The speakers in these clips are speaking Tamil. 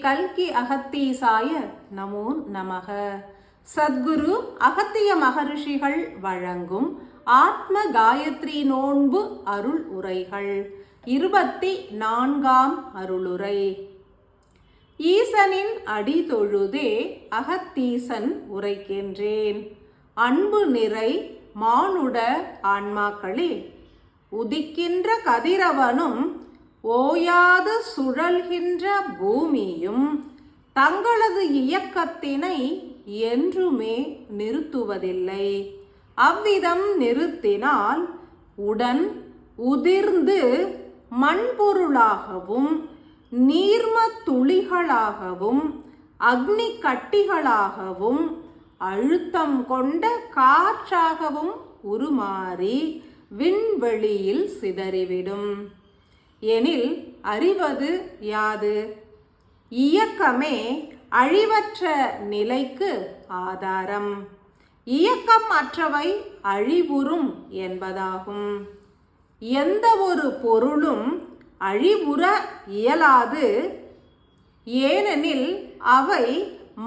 கல்கி அகத்தீசாய நமோ நமக. சத்குரு அகத்திய மகரிஷிகள் வழங்கும் ஆத்ம காயத்ரி நோன்பு அருள் உரைகள். 24ஆம் அருளுரை. ஈசனின் அடி தொழுதே அகத்தீசன் உரைக்கின்றேன். அன்பு நிறை மானுட ஆன்மாக்களே, உதிக்கின்ற கதிரவனும் ஓயாது சுழல்கின்ற பூமியும் தங்களது இயக்கத்தினை என்றுமே நிறுத்துவதில்லை. அவ்விதம் நிறுத்தினால் உடன் உதிர்ந்து மண்பொருளாகவும் நீர்ம துளிகளாகவும் அக்னி கட்டிகளாகவும் அழுத்தம் கொண்ட காற்றாகவும் உருமாறி விண்வெளியில் சிதறிவிடும். எனில் அறிவது யாது? இயக்கமே அழிவற்ற நிலைக்கு ஆதாரம். இயக்கம் அற்றவை அழிவுறும் என்பதாகும். எந்த ஒரு பொருளும் அழிவுற இயலாது. ஏனெனில் அவை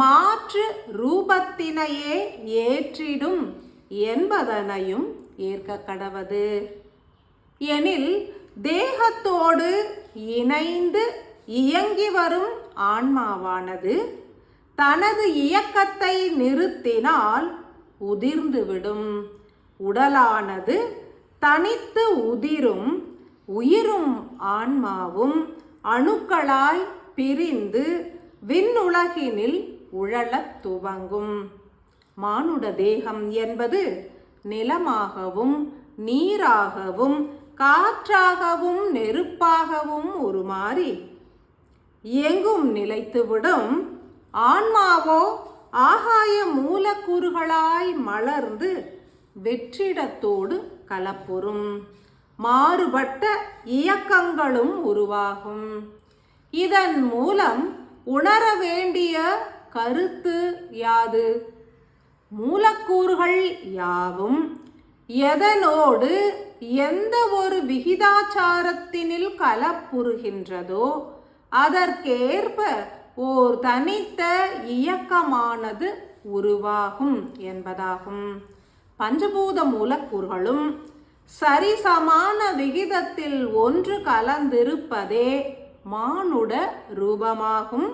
மாற்று ரூபத்தினையே ஏற்றிடும் என்பதனையும் ஏற்க கடவது. எனில் தேகத்தோடு இணைந்து இயங்கி வரும் ஆன்மாவானது தனது இயக்கத்தை நிறுத்தினால் உதிர்ந்துவிடும். உடலானது தனித்து உதிரும். உயிரும் ஆன்மாவும் அணுக்களாய் பிரிந்து விண்ணுலகினில் உழலத் துவங்கும். மானுட தேகம் என்பது நிலமாகவும் நீராகவும் காற்றாகவும் நெருப்பாகவும் உருமாறி எங்கும் நிலைத்துவிடும். ஆன்மாவோ ஆகாய மூலக்கூறுகளாய் மலர்ந்து வெற்றிடத்தோடு கலப்புறும். மாறுபட்ட இயக்கங்களும் உருவாகும். இதன் மூலம் உணர வேண்டிய கருத்து யாது? மூலக்கூறுகள் யாவும் எதனோடு எந்த ஒரு விகிதாச்சாரத்தினில் கலப்புறுகின்றதோ அதற்கேற்ப ஓர் தனித்த இயக்கமானது உருவாகும் என்பதாகும். பஞ்சபூத மூலக்கூறுகளும் சரிசமான விகிதத்தில் ஒன்று கலந்திருப்பதே மானுட ரூபமாகும்.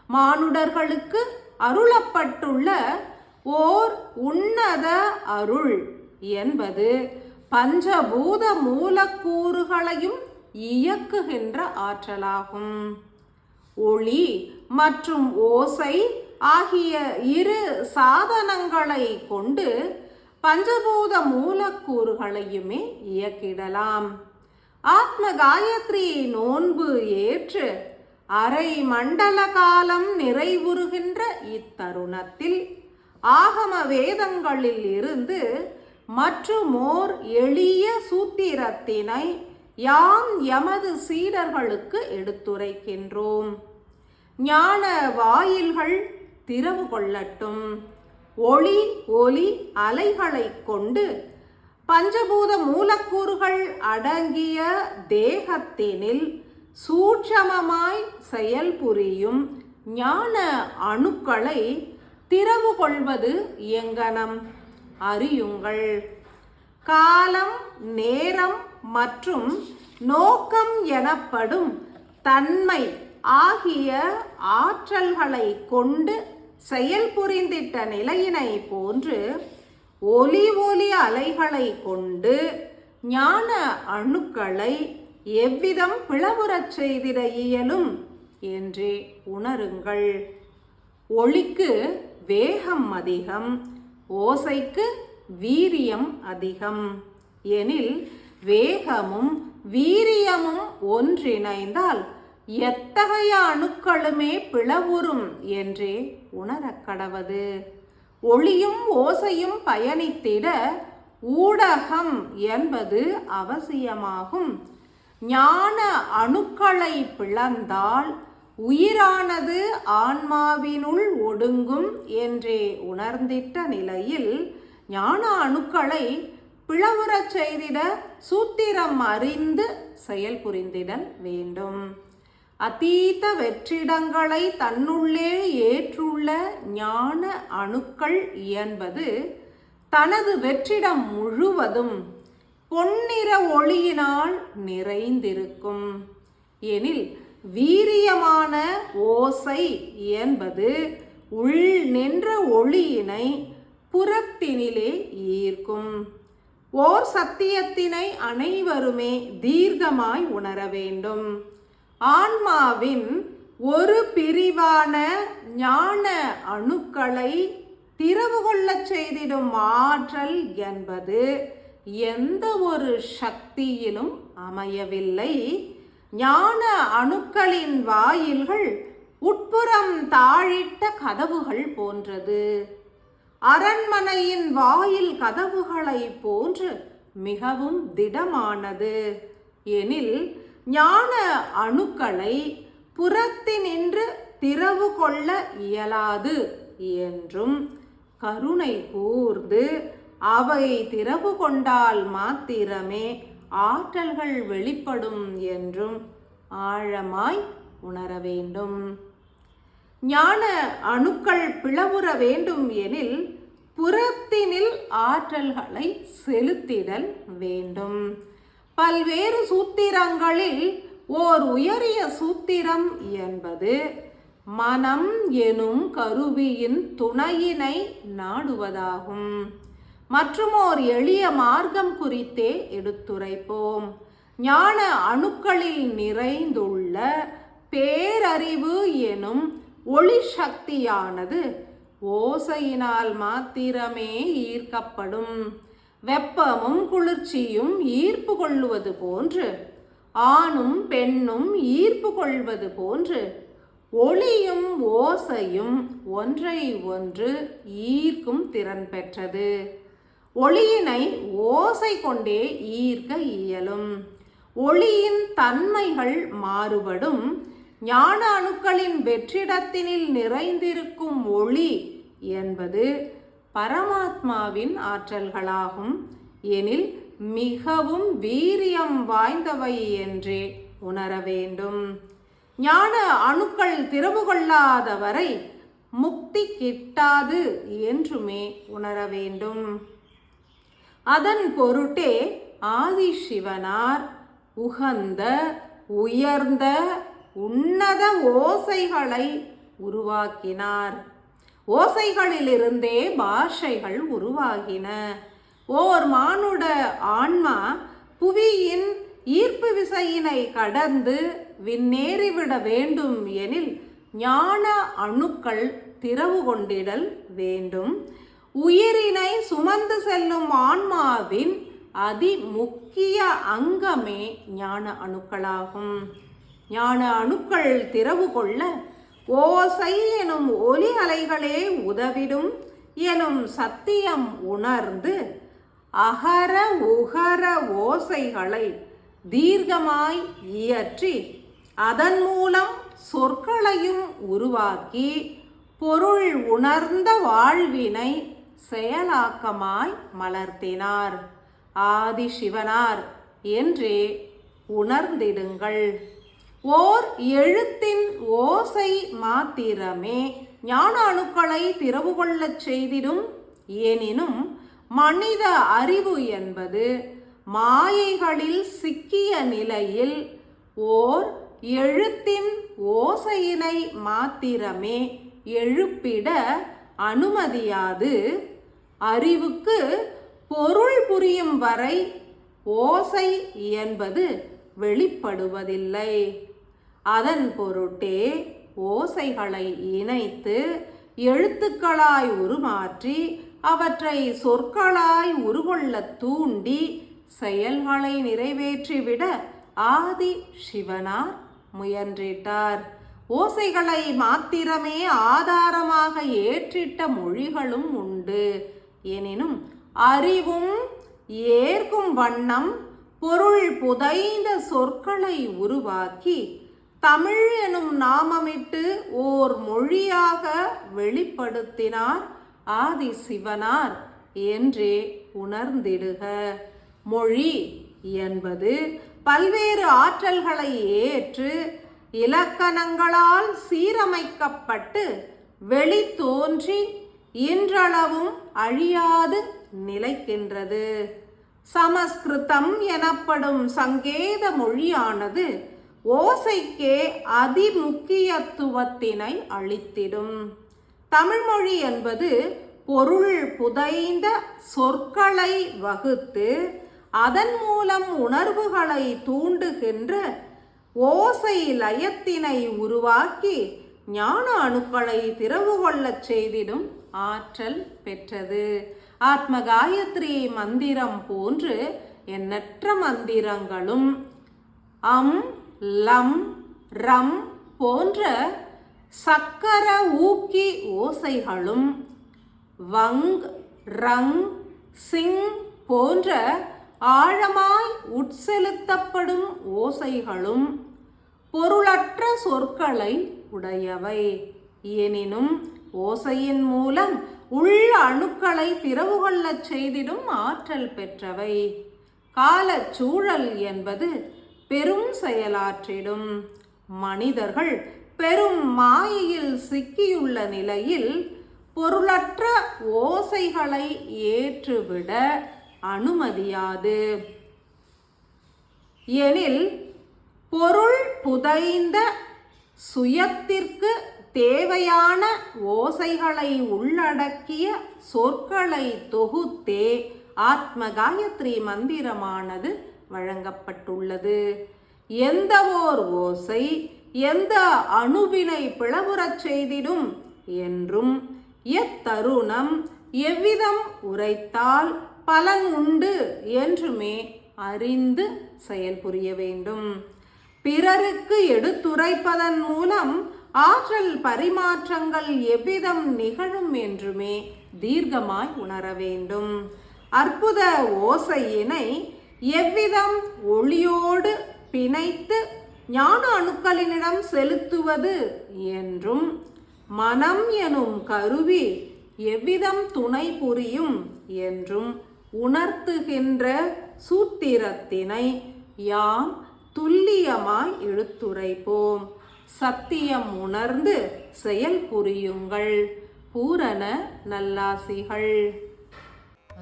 மானுடர்களுக்கு அருளப்பட்டுள்ள ஓர் உன்னத அருள் என்பது பஞ்சபூத மூலக்கூறுகளையும் இயக்குகின்ற ஆற்றலாகும். ஒளி மற்றும் ஓசை ஆகிய இரு சாதனங்களை கொண்டு பஞ்சபூத மூலக்கூறுகளையுமே இயக்கிடலாம். ஆத்ம காயத்ரி நோன்பு ஏற்று அரை மண்டல காலம் நிறைவுறுகின்ற இத்தருணத்தில் ஆகம வேதங்களில் இருந்து மற்றுமோர் எளிய சூத்திரத்தினை யாம் எமது சீடர்களுக்கு எடுத்துரைக்கின்றோம். ஞான வாயில்கள் திறவு கொள்ளட்டும். ஒளி ஒலி அலைகளை கொண்டு பஞ்சபூத மூலக்கூறுகள் அடங்கிய தேகத்தினில் சூட்சமமாய் செயல்புரியும் ஞான அணுக்களை திறவு கொள்வது எங்கனம் அறியுங்கள். காலம், நேரம் மற்றும் நோக்கம் எனப்படும் தன்மை ஆகிய ஆற்றல்களை கொண்டு செயல்புரிந்திட்ட நிலையினை போன்று ஒலி ஒலி அலைகளை கொண்டு ஞான அணுக்களை எவ்விதம் பிளவுறச் செய்திட இயலும் என்றே உணருங்கள். ஒளிக்கு வேகம் அதிகம், ஓசைக்கு வீரியம் அதிகம். எனில் வேகமும் வீரியமும் ஒன்றிணைந்தால் எத்தகைய அணுக்களுமே பிளவுறும் என்றே உணரக் கடவது. ஒளியும் ஓசையும் பயணித்திட ஊடகம் என்பது அவசியமாகும். ஞான அணுக்களை பிளந்தால் உயிரானது ஆன்மாவினுள் ஒடுங்கும் என்றே உணர்ந்திட்ட நிலையில் ஞான அணுக்களை பிளவுறச் செய்திட சூத்திரம் அறிந்து செயல்புரிந்திடல் வேண்டும். அதீத வெற்றிடங்களை தன்னுள்ளே ஏற்றுள்ள ஞான அணுக்கள் என்பது தனது வெற்றிடம் முழுவதும் பொன்னிற ஒளியினால் நிறைந்திருக்கும். எனில் வீரியமான ஓசை என்பது உள் நின்ற ஒளியினை புறத்தினிலே ஈர்க்கும். ஓர் சத்தியத்தினை அனைவருமே தீர்க்கமாய் உணர வேண்டும். ஆன்மாவின் ஒரு பிரிவான ஞான அணுக்களை திறவு கொள்ளச் செய்திடும் ஆற்றல் என்பது எந்த ஒரு சக்தியிலும் அமையவில்லை. ஞான அணுக்களின் வாயில்கள் உட்புறம் தாழிட்ட கதவுகள் போன்றது. அரண்மனையின் வாயில் கதவுகளை போன்று மிகவும் திடமானது. எனில் ஞான அணுக்களை புறத்தினின்று திறவு கொள்ள இயலாது என்றும் கருணை கூர்ந்து அவை திறவு கொண்டால் மாத்திரமே ஆற்றல்கள் வெளிப்படும் என்றும் ஆழமாய் உணர வேண்டும். ஞான அணுக்கள் பிளவுற வேண்டும் எனில் புறத்தினில் ஆற்றல்களை செலுத்திடல் வேண்டும். பல்வேறு சூத்திரங்களில் ஓர் உயரிய சூத்திரம் என்பது மனம் எனும் கருவியின் துணையினை நாடுவதாகும். மற்றுமோர் எளிய மார்க்கம் குறித்தே எடுத்துரைப்போம். ஞான அணுக்களில் நிறைந்துள்ள பேரறிவு எனும் ஒளி சக்தியானது ஓசையினால் மாத்திரமே ஈர்க்கப்படும். வெப்பமும் குளிர்ச்சியும் ஈர்ப்பு கொள்வது போன்று, ஆணும் பெண்ணும் ஈர்ப்பு கொள்வது போன்று, ஒளியும் ஓசையும் ஒன்றை ஒன்று ஈர்க்கும் திறன் பெற்றது. ஒளியினை ஓசை கொண்டே ஈர்க்க இயலும். ஒளியின் தன்மைகள் மாறுபடும். ஞான அணுக்களின் வெற்றிடத்தினில் நிறைந்திருக்கும் ஒளி என்பது பரமாத்மாவின் ஆற்றல்களாகும். எனில் மிகவும் வீரியம் வாய்ந்தவை என்றே உணர வேண்டும். ஞான அணுக்கள் திறவு கொள்ளாத வரை முக்தி கிட்டாது என்றுமே உணர வேண்டும். அதன் பொருட்டே ஆதிசிவனார் உகந்த உயர்ந்த உன்னத ஓசைகளை உருவாக்கினார். ஓசைகளிலிருந்தே பாஷைகள் உருவாகின. ஓர் மானுட ஆன்மா புவியின் ஈர்ப்பு விசையினை கடந்து விண்ணேறிவிட வேண்டும் எனில் ஞான அணுக்கள் திறவு கொண்டிடல் வேண்டும். உயிரினை சுமந்து செல்லும் ஆன்மாவின் அதிமுக்கிய அங்கமே ஞான அணுக்களாகும். ஞான அணுக்கள் திறவு கொள்ள ஓசை எனும் ஒலி அலைகளே உதவிடும் எனும் சத்தியம் உணர்ந்து அகர உகர ஓசைகளை தீர்க்கமாய் இயற்றி அதன் மூலம் சொற்களையும் உருவாக்கி பொருள் உணர்ந்த வாழ்வினை செயலாக்கமாய் மலர்த்தினார். ஆதிசிவனார் என்றே உணர்ந்திடுங்கள். ஓர் எழுத்தின் ஓசை மாத்திரமே ஞான அணுக்களை திறவு கொள்ளச் செய்திடும். எனினும் மனித அறிவு என்பது மாயைகளில் சிக்கிய நிலையில் ஓர் எழுத்தின் ஓசையினை மாத்திரமே எழுப்பிட அனுமதியாது. அறிவுக்கு பொருள் புரியும் வரை ஓசை என்பது வெளிப்படுவதில்லை. அதன் பொருட்டே ஓசைகளை இணைத்து எழுத்துக்களாய் உருமாற்றி அவற்றை சொற்களாய் உருகொள்ள தூண்டி செயல்களை நிறைவேற்றிவிட ஆதி சிவனார் முயன்றிட்டார். ஓசைகளை மாத்திரமே ஆதாரமாக ஏற்றிட்ட மொழிகளும் உண்டு. எனினும் அறிவும் ஏற்கும் வண்ணம் பொருள் புதைந்த சொற்களை உருவாக்கி தமிழ் எனும் நாமமிட்டு ஓர் மொழியாக வெளிப்படுத்தினார் ஆதி சிவனார் என்றே உணர்ந்திடுக. மொழி என்பது பல்வேறு ஆற்றல்களை ஏற்று இலக்கணங்களால் சீரமைக்கப்பட்டு வெளி தோன்றி இன்றளவும் அழியாது நிலைக்கின்றது. சமஸ்கிருதம் எனப்படும் சங்கேத மொழியானது ஓசைக்கே அதிமுக்கியத்துவத்தினை அளித்திடும். தமிழ்மொழி என்பது பொருள் புதைந்த சொற்களை வகுத்து அதன் மூலம் உணர்வுகளை தூண்டுகின்ற ஓசை லயத்தினை உருவாக்கி ஞான அணுக்களை திறவு கொள்ளச் செய்திடும் ஆற்றல் பெற்றது. ஆத்ம காயத்ரி மந்திரம் போன்று எண்ணற்ற மந்திரங்களும் அம் லம் ரம் போன்ற சக்கர ஊக்கி ஓசைகளும் வங் ரங் சிங் போன்ற ஆழமாய் உட்செலுத்தப்படும் ஓசைகளும் பொருளற்ற சொற்களை உடையவை. எனினும் ஓசையின் மூலம் உள்ள அணுக்களை திறவு கொள்ளச் செய்திடும் ஆற்றல் பெற்றவை. காலச்சூழல் என்பது பெரும் செயலாற்றிடும். மனிதர்கள் பெரும் மாயையில் சிக்கியுள்ள நிலையில் பொருளற்ற ஓசைகளை ஏற்றுவிட அனுமதியாது. எனில் பொருள் புதைந்த சுயத்திற்கு தேவையான ஓசைகளை உள்ளடக்கிய சொற்களை தொகுத்தே ஆத்ம காயத்ரி மந்திரமானது வழங்கப்பட்டுள்ளது. எந்த ஓர் ஓசை எந்த அணுவினை பிளவுறச் செய்திடும் என்றும் எத்தருணம் எவ்விதம் உரைத்தால் பலன் உண்டு என்றுமே அறிந்து செயல்புரிய வேண்டும். பிறருக்கு எடுத்துரைப்பதன் மூலம் ஆற்றல் பரிமாற்றங்கள் எவ்விதம் நிகழும் என்றுமே தீர்க்கமாய் உணர வேண்டும். அற்புத ஓசையினை எவ்விதம் ஒளியோடு பிணைத்து ஞான அணுக்களினிடம் செலுத்துவது என்றும் மனம் எனும் கருவி எவ்விதம் துணை புரியும் என்றும் உணர்த்துகின்ற சூத்திரத்தினை யாம் துல்லியமாய் எடுத்துரைப்போம். சத்தியம் உணர்ந்து செயல் புரியுங்கள். பூரண நல்லாசிகள்.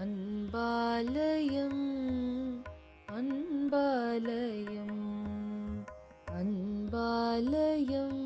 அன்பாலயம் அன்பாலயம் அன்பாலயம்